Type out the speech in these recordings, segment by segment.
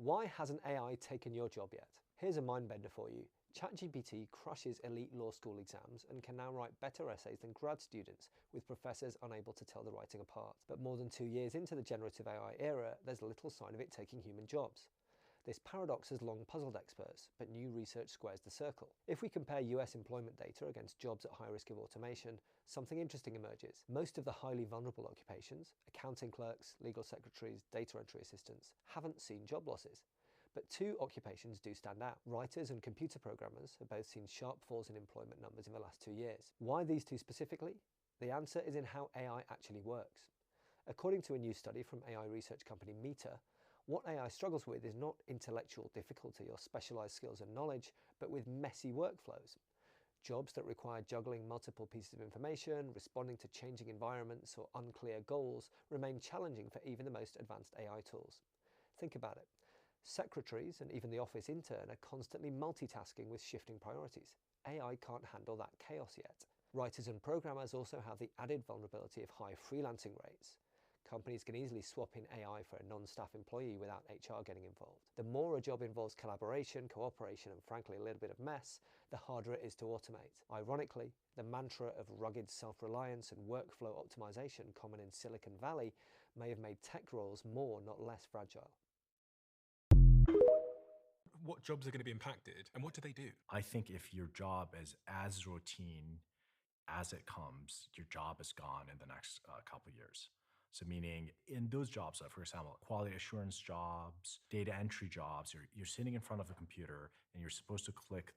Why hasn't AI taken your job yet? Here's a mind bender for you. ChatGPT crushes elite law school exams and can now write better essays than grad students, with professors unable to tell the writing apart. But more than 2 years into the generative AI era, there's little sign of it taking human jobs. This paradox has long puzzled experts, but new research squares the circle. If we compare US employment data against jobs at high risk of automation, something interesting emerges. Most of the highly vulnerable occupations, accounting clerks, legal secretaries, data entry assistants, haven't seen job losses. But two occupations do stand out. Writers and computer programmers have both seen sharp falls in employment numbers in the last 2 years. Why these two specifically? The answer is in how AI actually works. According to a new study from AI research company Meta, what AI struggles with is not intellectual difficulty or specialized skills and knowledge, but with messy workflows. Jobs that require juggling multiple pieces of information, responding to changing environments, or unclear goals remain challenging for even the most advanced AI tools. Think about it. Secretaries and even the office intern are constantly multitasking with shifting priorities. AI can't handle that chaos yet. Writers and programmers also have the added vulnerability of high freelancing rates. Companies can easily swap in AI for a non-staff employee without HR getting involved. The more a job involves collaboration, cooperation, and frankly a little bit of mess, the harder it is to automate. Ironically, the mantra of rugged self-reliance and workflow optimization common in Silicon Valley may have made tech roles more, not less fragile. What jobs are going to be impacted and what do they do? I think if your job is as routine as it comes, your job is gone in the next couple of years. So meaning in those jobs, for example, quality assurance jobs, data entry jobs, you're sitting in front of a computer and you're supposed to click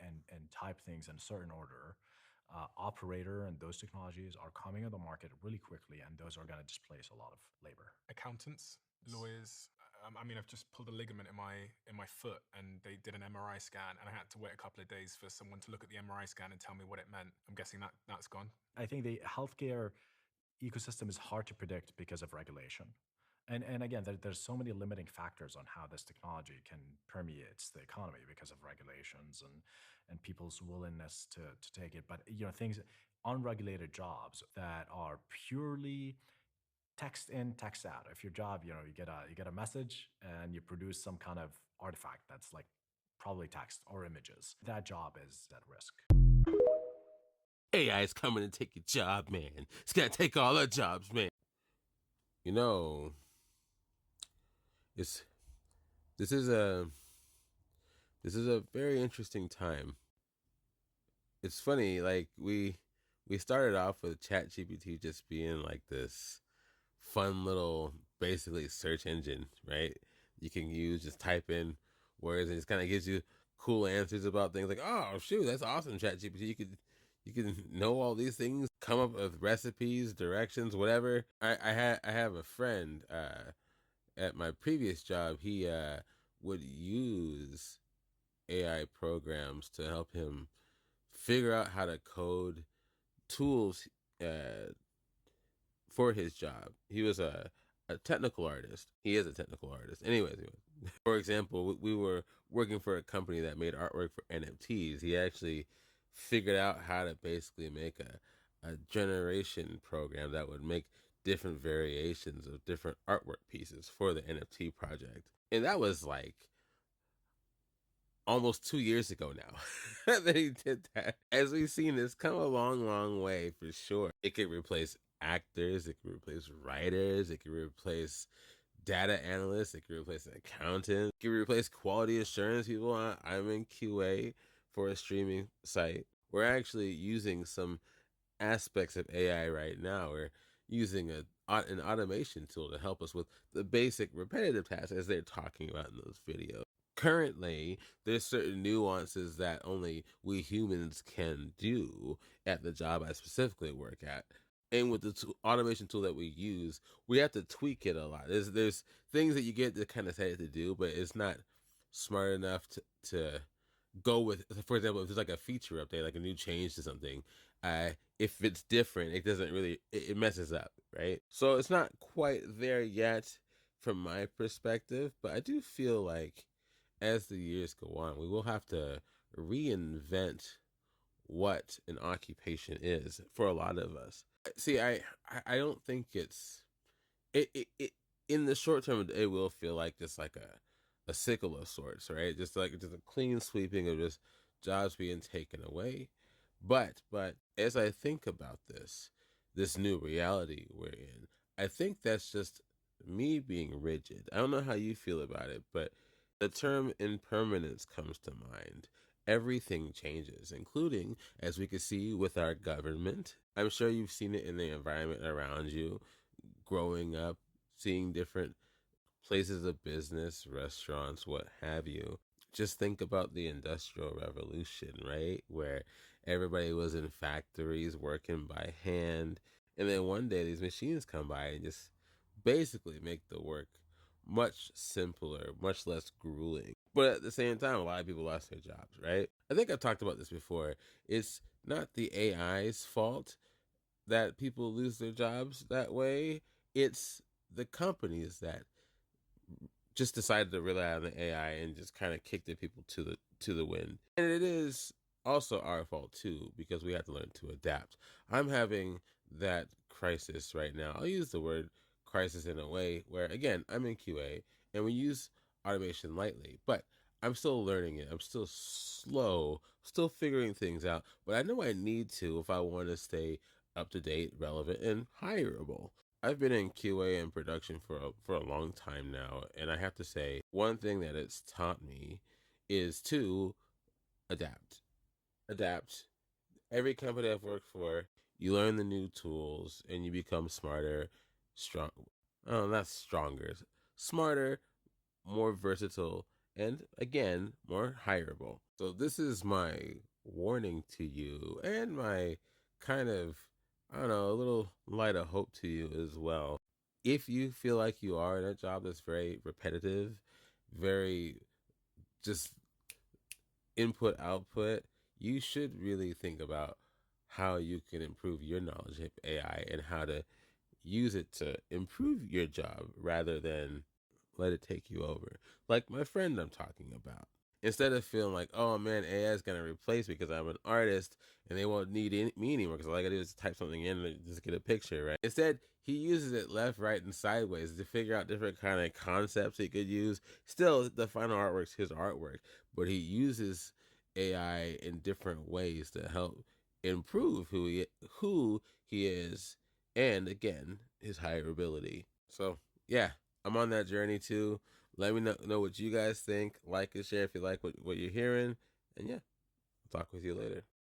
and type things in a certain order. Operator and those technologies are coming on the market really quickly, and those are going to displace a lot of labor. Accountants, lawyers. I mean, I've just pulled a ligament in my foot, and they did an MRI scan, and I had to wait a couple of days for someone to look at the MRI scan and tell me what it meant. I'm guessing that's gone. I think the healthcare ecosystem is hard to predict because of regulation. And again, there's so many limiting factors on how this technology can permeate the economy because of regulations and people's willingness to take it. But things, unregulated jobs that are purely text in, text out. If your job, you get a message and you produce some kind of artifact that's like probably text or images, that job is at risk. AI is coming to take your job, man. It's gonna take all our jobs, man. This is a very interesting time. It's funny, like we started off with ChatGPT just being like this fun little basically search engine, right? You can use, just type in words and it kind of gives you cool answers about things like, oh shoot, that's awesome, ChatGPT. You can know all these things, come up with recipes, directions, whatever. I have a friend at my previous job. He would use AI programs to help him figure out how to code tools for his job. He was a technical artist. He is a technical artist. Anyways, for example, we were working for a company that made artwork for NFTs. He actually figured out how to basically make a generation program that would make different variations of different artwork pieces for the NFT project. And that was like almost 2 years ago now that he did that. As we've seen, it's come a long, long way for sure. It could replace actors, it could replace writers, it could replace data analysts, it could replace an accountant, it could replace quality assurance people. I'm in QA for a streaming site. We're actually using some aspects of AI right now. We're using an automation tool to help us with the basic repetitive tasks as they're talking about in those videos. Currently, there's certain nuances that only we humans can do at the job I specifically work at. And with the automation tool that we use, we have to tweak it a lot. There's things that you get to kind of say it to do, but it's not smart enough to go with. For example, if there's like a feature update, like a new change to something, if it's different, it doesn't really, it messes up, right? So it's not quite there yet from my perspective, but I do feel like as the years go on, we will have to reinvent what an occupation is for a lot of us. See, I don't think it in the short term, it will feel like just like a sickle of sorts, right? Just a clean sweeping of just jobs being taken away. But as I think about this new reality we're in, I think that's just me being rigid. I don't know how you feel about it, but the term impermanence comes to mind. Everything changes, including, as we can see with our government. I'm sure you've seen it in the environment around you, growing up, seeing different places of business, restaurants, what have you. Just think about the Industrial Revolution, right? Where everybody was in factories working by hand. And then one day these machines come by and just basically make the work much simpler, much less grueling. But at the same time, a lot of people lost their jobs, right? I think I've talked about this before. It's not the AI's fault that people lose their jobs that way. It's the companies that just decided to rely on the AI and just kind of kicked the people to the wind. And it is also our fault too, because we have to learn to adapt. I'm having that crisis right now. I'll use the word crisis in a way where, again, I'm in QA and we use automation lightly, but I'm still learning it. I'm still slow, still figuring things out, but I know I need to if I want to stay up to date, relevant, and hireable. I've been in QA and production for a long time now, and I have to say, one thing that it's taught me is to adapt. Adapt. Every company I've worked for, you learn the new tools and you become smarter, strong. Oh, not stronger, smarter, more versatile, and again, more hireable. So this is my warning to you and my kind of, I don't know, a little light of hope to you as well. If you feel like you are in a job that's very repetitive, very just input output, you should really think about how you can improve your knowledge of AI and how to use it to improve your job rather than let it take you over. Like my friend I'm talking about. Instead of feeling like, oh man, AI is going to replace me because I'm an artist and they won't need me anymore because all I got to do is type something in and just get a picture, right? Instead, he uses it left, right, and sideways to figure out different kind of concepts he could use. Still, the final artwork's his artwork, but he uses AI in different ways to help improve who he is and, again, his higher ability. So, yeah, I'm on that journey too. Let me know what you guys think. Like and share if you like what you're hearing. And yeah, I'll talk with you later.